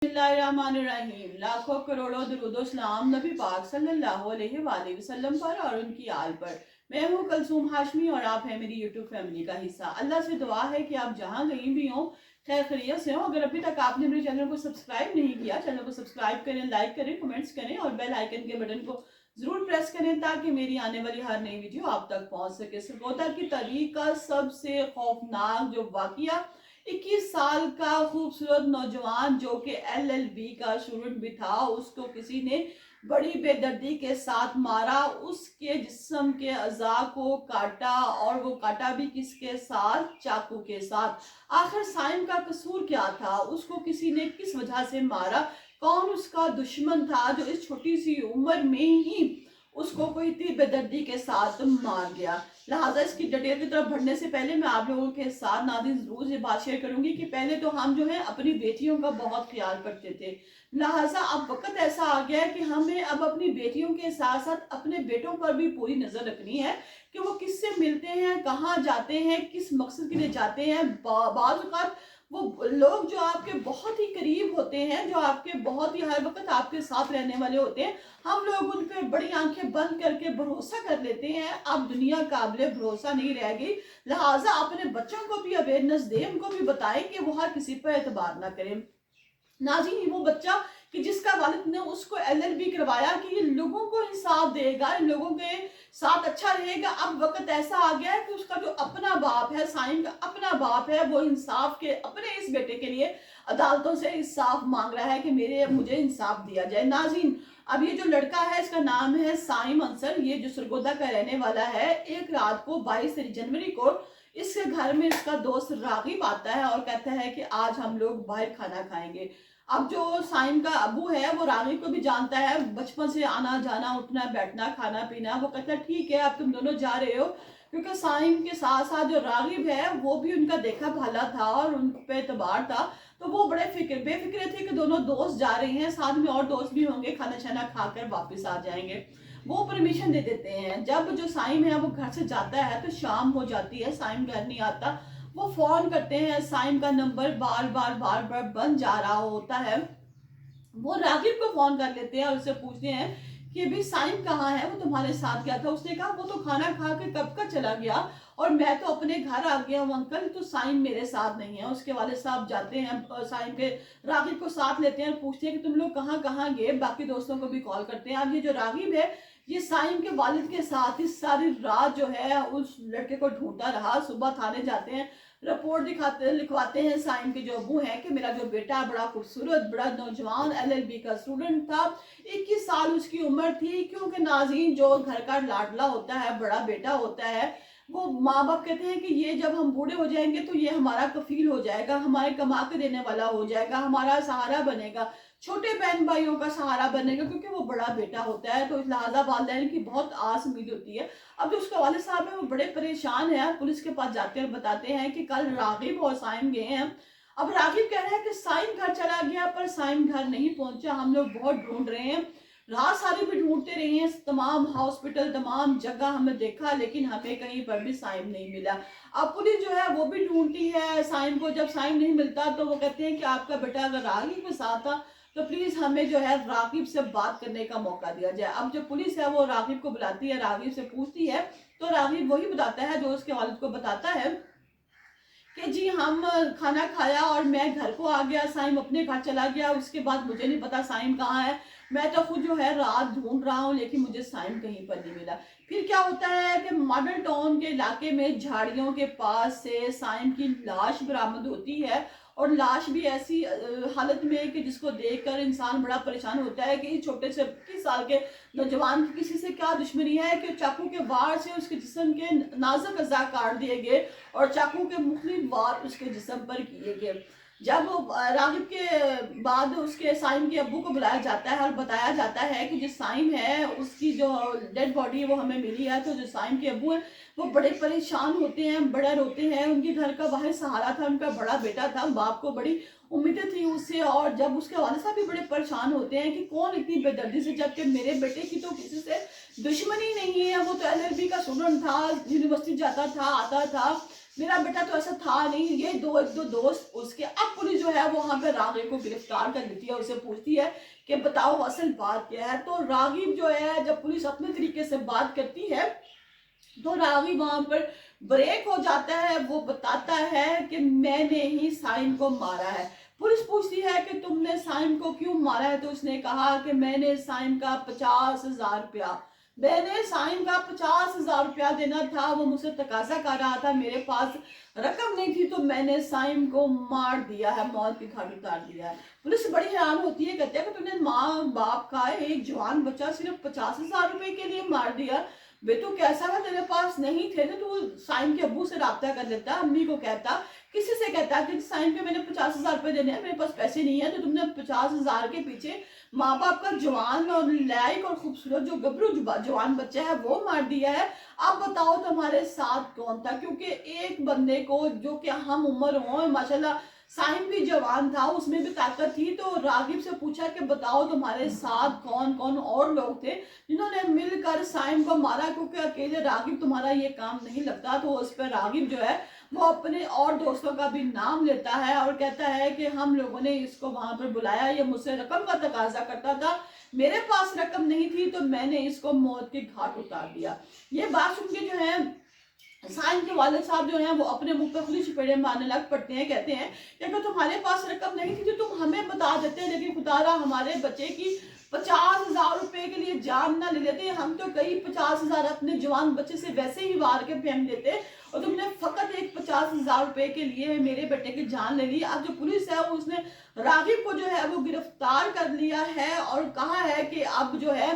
बिस्मिल्लाहिर्रहमानिर्रहीम। लाखों करोड़ों दुरूदो सलाम नबी पाक सल्लल्लाहु अलैहि वसल्लम पर और उनकी आल पर। मैं हूँ कलसूम हाशमी और आप हैं मेरी यूट्यूब फैमिली का हिस्सा। अल्लाह से दुआ है कि आप जहाँ कहीं भी हों खैर खैरियत से हो। अगर अभी तक आपने मेरे चैनल को सब्सक्राइब नहीं किया, चैनल को सब्सक्राइब करें, लाइक करें, कमेंट्स करें और बेल आइकन के बटन को जरूर प्रेस करें ताकि मेरी आने वाली हर नई वीडियो आप तक पहुंच सके। सरगोदा की तारीख का सबसे खौफनाक जो वाकया, 21 साल का खूबसूरत नौजवान जो कि एलएलबी का स्टूडेंट भी था, उसको किसी ने बड़ी बेदर्दी के साथ मारा, उसके जिस्म के अज़ा को काटा और वो काटा भी किसके साथ? चाकू के साथ। आखिर साइम का कसूर क्या था? उसको किसी ने किस वजह से मारा? कौन उसका दुश्मन था जो इस छोटी सी उम्र में ही उसको कोई इतनी बेदर्दी के साथ मार गया? लिहाजा इसकी डिटेल की तरफ बढ़ने से पहले मैं आप लोगों के साथ नाज़रीन जरूर ये बात शेयर करूंगी कि पहले तो हम जो है अपनी बेटियों का बहुत ख्याल करते थे। लिहाजा अब वक्त ऐसा आ गया है कि हमें अब अपनी बेटियों के साथ साथ अपने बेटों पर भी पूरी नजर रखनी है कि वो किससे मिलते हैं, कहाँ जाते हैं, किस मकसद के लिए जाते हैं। बाज़ औक़ात वो लोग जो आपके बहुत ही करीब होते हैं, जो आपके बहुत ही हर वक्त आपके साथ रहने वाले होते हैं, हम लोग उन पे बड़ी आंखें बंद करके भरोसा कर लेते हैं। अब दुनिया काबिले भरोसा नहीं रह गई। लिहाजा अपने बच्चों को भी अवेयरनेस दें, उनको भी बताएं कि वो हर किसी पर एतबार ना करें। नाज़रीन, वो बच्चा कि जिसका वालिद ने उसको एलएलबी करवाया कि ये लोगों को इंसाफ देगा, इन लोगों के साथ अच्छा रहेगा, अब वक्त ऐसा आ गया है कि उसका जो अपना बाप है, साइम का अपना बाप है, वो इंसाफ के अपने इस बेटे के लिए अदालतों से इंसाफ मांग रहा है कि मुझे इंसाफ दिया जाए। नाज़रीन, अब ये जो लड़का है इसका नाम है साइम अंसर, ये जो सरगोदा का रहने वाला है। एक रात को 22 जनवरी को इसके घर में इसका दोस्त रागिब आता है और कहता है कि आज हम लोग बाहर खाना खाएंगे। अब जो साइम का अबू है वो रागिब को भी जानता है, बचपन से आना जाना, उठना बैठना, खाना पीना। वो कहता है ठीक है अब तुम दोनों जा रहे हो, क्योंकि साइम के साथ साथ जो रागिब है वो भी उनका देखा भाला था और उन पे एतबार था, तो वो बड़े बेफिक्र थे कि दोनों दोस्त जा रहे हैं, साथ में और दोस्त भी होंगे, खाना शाना खाकर वापस आ जाएंगे। वो परमिशन दे देते हैं। जब जो साइम है वो घर से जाता है तो शाम हो जाती है, साइम घर नहीं आता। वो फोन करते हैं, साइम का नंबर बार बार बंद जा रहा होता है। वो रागिब को फोन कर लेते हैं और उससे पूछते हैं कि अभी साइम कहाँ है, वो तुम्हारे साथ गया था? उसने कहा वो तो खाना खा के कब का चला गया और मैं तो अपने घर आ गया हूँ अंकल, तो साइम मेरे साथ नहीं है। उसके वाले साहब जाते हैं, साइम के रागिब को साथ लेते हैं और पूछते हैं कि तुम लोग कहाँ कहाँ गए। बाकी दोस्तों को भी कॉल करते हैं। अब ये जो रागिब है ये साइम के वालिद के साथ इस सारी रात जो है उस लड़के को ढूंढता रहा। सुबह थाने जाते हैं, रिपोर्ट लिखवाते हैं साइम के जो अबू हैं कि मेरा जो बेटा बड़ा खूबसूरत, बड़ा नौजवान एलएलबी का स्टूडेंट था, 21 साल उसकी उम्र थी। क्योंकि नाज़रीन, जो घर का लाडला होता है, बड़ा बेटा होता है, वो माँ बाप कहते हैं कि ये जब हम बूढ़े हो जाएंगे तो ये हमारा कफील हो जाएगा, हमारे कमा के देने वाला हो जाएगा, हमारा सहारा बनेगा, छोटे बहन भाइयों का सहारा बनेगा, क्योंकि वो बड़ा बेटा होता है। तो इस लिहाजा वालिदैन की बहुत आस उम्मीद होती है। अब जो उसका वालिद साहब है वो बड़े परेशान है, पुलिस के पास जाते हैं और बताते हैं कि कल रागिब और साइम गए हैं। अब रागिब कह रहा है कि साइम घर चला गया पर साइम घर नहीं पहुंचा, हम लोग बहुत ढूंढ रहे हैं, रात सारी भी ढूंढते रहे हैं, तमाम हॉस्पिटल, तमाम जगह हमें देखा, लेकिन हमें कहीं पर भी साइम नहीं मिला। अब पुलिस जो है वो भी ढूंढती है साइम को। जब साइम नहीं मिलता तो वो कहते हैं कि आपका बेटा अगर रागिब के साथ था तो प्लीज हमें जो है रागिब से बात करने का मौका दिया जाए। अब जो पुलिस है वो रागिब को बुलाती है, रागिब से पूछती है, तो रागिब वही बताता है जो उसके वालिद को बताता है कि जी हम खाना खाया और मैं घर को आ गया, साइम अपने घर चला गया, उसके बाद मुझे नहीं पता साइम कहाँ है, मैं तो खुद जो है रात ढूंढ रहा हूँ लेकिन मुझे साइम कहीं पर नहीं मिला। फिर क्या होता है कि मॉडल टाउन के इलाके में झाड़ियों के पास से साइम की लाश बरामद होती है और लाश भी ऐसी हालत में कि जिसको देखकर इंसान बड़ा परेशान होता है कि इस छोटे से 21 साल के नौजवान की किसी से क्या दुश्मनी है कि चाकू के वार से उसके जिस्म के नाजुक अज़ा काट दिए गए और चाकू के मुख्तलिफ वार उसके जिस्म पर किए गए। जब रागिब के बाद उसके साइम के अब्बू को बुलाया जाता है और बताया जाता है कि जो साइम है उसकी जो डेड बॉडी है वो हमें मिली है, तो जो साइम के अब्बू हैं वो बड़े परेशान होते हैं, बड़ा रोते हैं। उनके घर का वाहिद सहारा था, उनका बड़ा बेटा था, बाप को बड़ी उम्मीदें थी उससे। और जब उसके वालिद साहब भी बड़े परेशान होते हैं कि कौन इतनी बेदर्दी से, जबकि मेरे बेटे की तो किसी से दुश्मनी नहीं है, वो तो एलएलबी का स्टूडेंट था, यूनिवर्सिटी जाता था, आता था, मेरा बेटा तो ऐसा था नहीं। ये एक दो दोस्त उसके, अब पुलिस जो है वो वहां पे रागिब को गिरफ्तार कर लेती है, उसे पूछती है कि बताओ असल बात क्या है। तो रागिब जो है, जब पुलिस अपने तरीके से बात करती है तो रागिब वहां पर ब्रेक हो जाता है। वो बताता है कि मैंने ही साइम को मारा है। पुलिस पूछती है कि तुमने साइम को क्यों मारा है, तो उसने कहा कि मैंने साइम का 50,000 रुपया, मैंने साइम का 50,000 रुपया देना था। वो मुझसे तकाजा कर रहा था, मेरे पास रकम नहीं थी, तो मैंने साइम को मार दिया है, मौत के घाट उतार दिया है। पुलिस बड़ी हैरान होती है, कहते हैं कि तुमने माँ बाप का एक जवान बच्चा सिर्फ 50,000 रुपए के लिए मार दिया। वे तो कैसा है, तेरे पास नहीं थे तो तू साइम के अब्बू से राब्ता कर लेता, अम्मी को कहता, किसी से कहता कि साइम पे मैंने 50,000 रुपए देने हैं, मेरे पास पैसे नहीं है। तो तुमने 50,000 के पीछे माँ बाप का जवान और लायक और खूबसूरत जो गबरू जवान बच्चा है वो मार दिया है। अब बताओ तुम्हारे साथ कौन था, क्योंकि एक बंदे को जो कि हम उम्र हो, माशाल्लाह साइम भी जवान था, उसमें भी ताकत थी। तो रागिब से पूछा कि बताओ तुम्हारे साथ कौन कौन और लोग थे जिन्होंने मिलकर साइम को मारा, क्योंकि अकेले रागिब तुम्हारा ये काम नहीं लगता। तो उस पर रागिब जो है वो अपने और दोस्तों का भी नाम लेता है और कहता है कि हम लोगों ने इसको वहां पर बुलाया, ये मुझसे रकम का तकाजा करता था, मेरे पास रकम नहीं थी, तो मैंने इसको मौत के घाट उतार दिया। ये बात सुन के जो है साइम के वालिद साहब जो हैं वो अपने मुंह पे खुली चपेड़े मारने लग पड़ते हैं। कहते हैं कि अगर तुम्हारे पास रकम नहीं थी तो तुम हमें बता देते, लेकिन खुदारा हमारे बच्चे की 50,000 रुपए के लिए जान ना ले लेते, हम तो कई 50,000 अपने जवान बच्चे से वैसे ही वार के फेंक देते, और तुमने फकत एक 50,000 रुपए के लिए मेरे बेटे की जान ले ली। अब जो पुलिस है उसने रागिब को जो है वो गिरफ्तार कर लिया है और कहा है कि अब जो है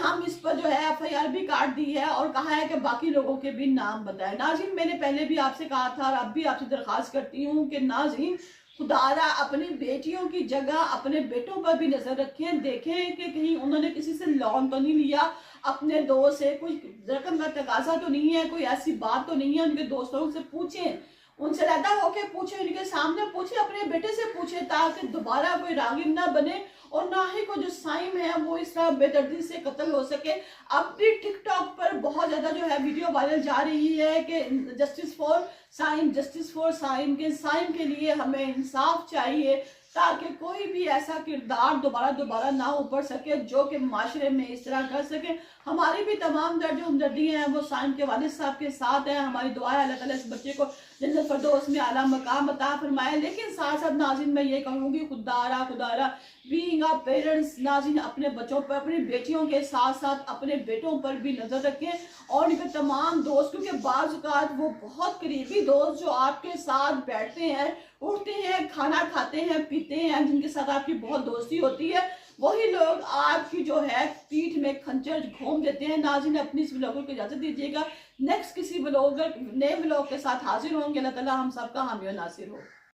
हम इस पर जो है FIR भी काट दी है, और कहा है कि बाकी लोगों के भी नाम बताएं। नाज़रीन, मैंने पहले भी आपसे कहा था और अब भी आपसे दरख्वास्त करती हूँ कि नाज़रीन खुदारा अपनी बेटियों की जगह अपने बेटों पर भी नजर रखें, देखें कि कहीं उन्होंने किसी से लोन तो नहीं लिया, अपने दोस्त से कोई रकम का तकाजा तो नहीं है, कोई ऐसी बात तो नहीं है। उनके दोस्तों से पूछें, उनसे रहता होके पूछे, उनके सामने पूछे, अपने बेटे से पूछे, ताकि दोबारा कोई रागिब ना बने और ना ही को जो साइम है वो इस तरह बेदर्दी से कत्ल हो सके। अब भी टिकटॉक पर बहुत ज्यादा जो है वीडियो वायरल जा रही है कि justice for Saim, justice for Saim, के साइम के लिए हमें इंसाफ चाहिए, ताकि कोई भी ऐसा किरदार दोबारा ना उभर सके जो कि माशरे में इस तरह कर सके। हमारी भी तमाम दर्द जो हमदर्दी हैं वो साइम के वालिद साहब के साथ हैं। हमारी दुआ है अल्लाह ताला इस बच्चे को जन्नत फरदौस में आला मकाम अता फरमाए। लेकिन साथ साथ नाज़रीन मैं ये कहूँगी, खुदारा बीइंग अ पेरेंट्स, नाज़रीन अपने बच्चों पर, अपनी बेटियों के साथ साथ अपने बेटों पर भी नजर रखें, और उनके तमाम दोस्त, क्योंकि बाज़ औक़ात वो बहुत करीबी दोस्त जो आपके साथ बैठते हैं, उठते हैं, खाना खाते हैं, पीते हैं, जिनके साथ आपकी बहुत दोस्ती होती है, वही लोग आपकी जो है पीठ में खंजर घोंप देते हैं। नाज़रीन अपनी इस व्लॉग को इजाजत दीजिएगा, नेक्स्ट किसी व्लॉगर नए व्लॉग के साथ हाजिर होंगे। अल्लाह ताला हम सबका हामी और नासिर हो।